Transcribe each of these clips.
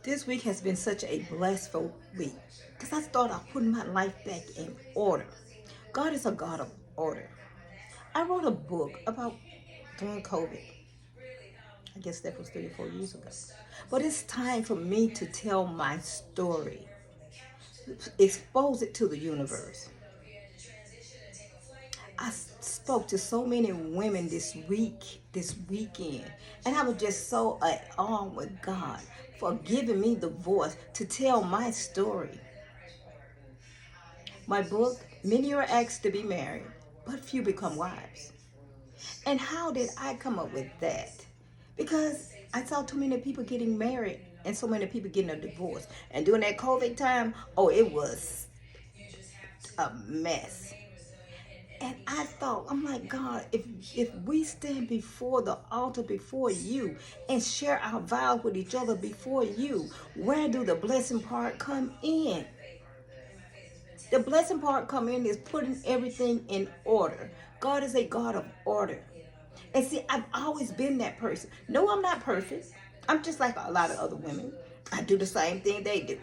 This week has been such a blessed week because I started putting my life back in order. God is a God of order. I wrote a book about during COVID. I guess that was 3 or 4 years ago. But it's time for me to tell my story, expose it to the universe. I spoke to so many women this weekend, and I was just so at awe with God for giving me the voice to tell my story. My book, many are asked to be married, but few become wives. And how did I come up with that? Because I saw too many people getting married and so many people getting a divorce. And during that COVID time, oh, it was a mess. And I thought, I'm like, God, if we stand before the altar before you and share our vows with each other before you, where do the blessing part come in? The blessing part come in is putting everything in order. God is a God of order. And see, I've always been that person. No, I'm not perfect. I'm just like a lot of other women. I do the same thing they do.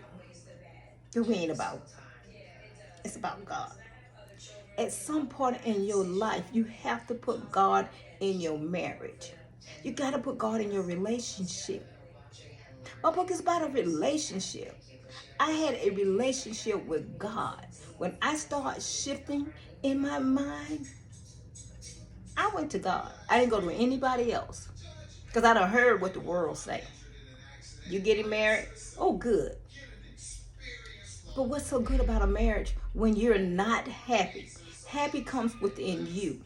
Who ain't about? It's about God. At some point in your life, you have to put God in your marriage. You got to put God in your relationship. My book is about a relationship. I had a relationship with God. When I started shifting in my mind, I went to God. I didn't go to anybody else. Because I done heard what the world say. You getting married? Oh, good. But what's so good about a marriage when you're not happy? Happy comes within you.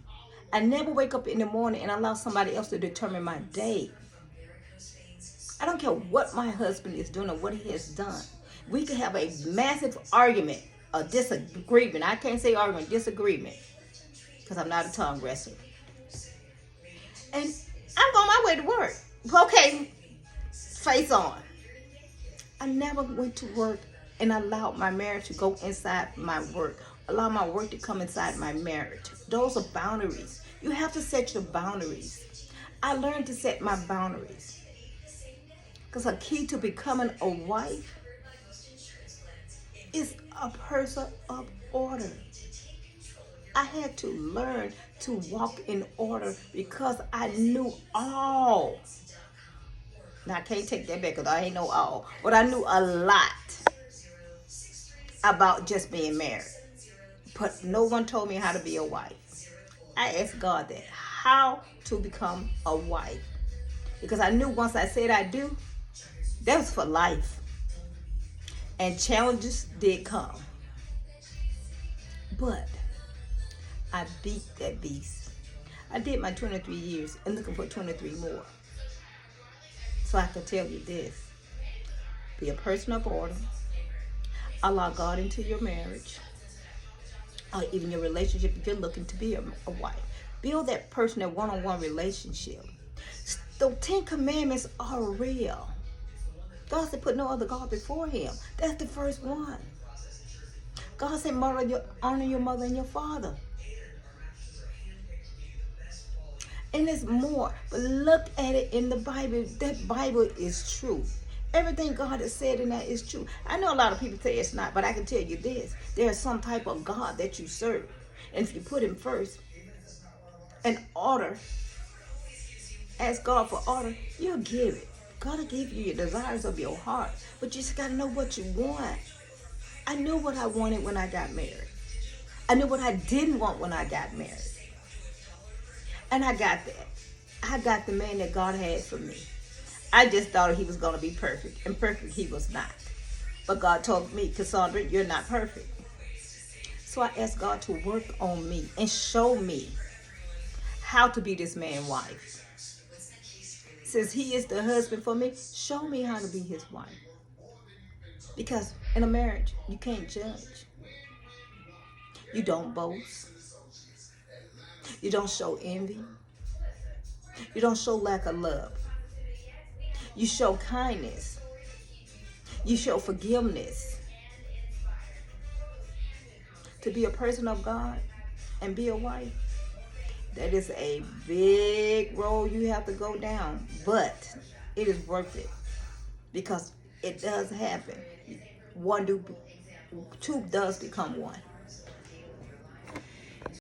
I never wake up in the morning and allow somebody else to determine my day. I don't care what my husband is doing or what he has done. We could have a massive argument, a disagreement. I can't say argument, disagreement, because I'm not a tongue wrestler. And I'm on my way to work. Okay, face on. I never went to work and allowed my marriage to go inside my work. Allow my work to come inside my marriage. Those are boundaries. You have to set your boundaries. I learned to set my boundaries. Because a key to becoming a wife is a person of order. I had to learn to walk in order because I knew all. Now I can't take that back because I ain't know all. But I knew a lot about just being married. But no one told me how to be a wife. I asked God that, how to become a wife. Because I knew once I said I do, that was for life. And challenges did come. But I beat that beast. I did my 23 years and looking for 23 more. So I can tell you this. Be a person of order. Allow God into your marriage. Or even your relationship if you're looking to be a wife. Build that person, that one-on-one relationship. The 10 Commandments are real. God said put no other God before him. That's the first one. God said honor your mother and your father. And there's more. But look at it in the Bible. That Bible is true. Everything God has said in that is true. I know a lot of people say it's not, but I can tell you this. There's some type of God that you serve. And if you put him first and order, ask God for order, you'll give it. God will give you your desires of your heart. But you just got to know what you want. I knew what I wanted when I got married. I knew what I didn't want when I got married. And I got that. I got the man that God had for me. I just thought he was going to be perfect. And perfect he was not. But God told me, Cassandra, you're not perfect. So I asked God to work on me and show me how to be this man's wife. Since he is the husband for me, show me how to be his wife. Because in a marriage, you can't judge. You don't boast. You don't show envy. You don't show lack of love. You show kindness. You show forgiveness. To be a person of God and be a wife, that is a big road you have to go down. But it is worth it. Because it does happen. One do, two does become one.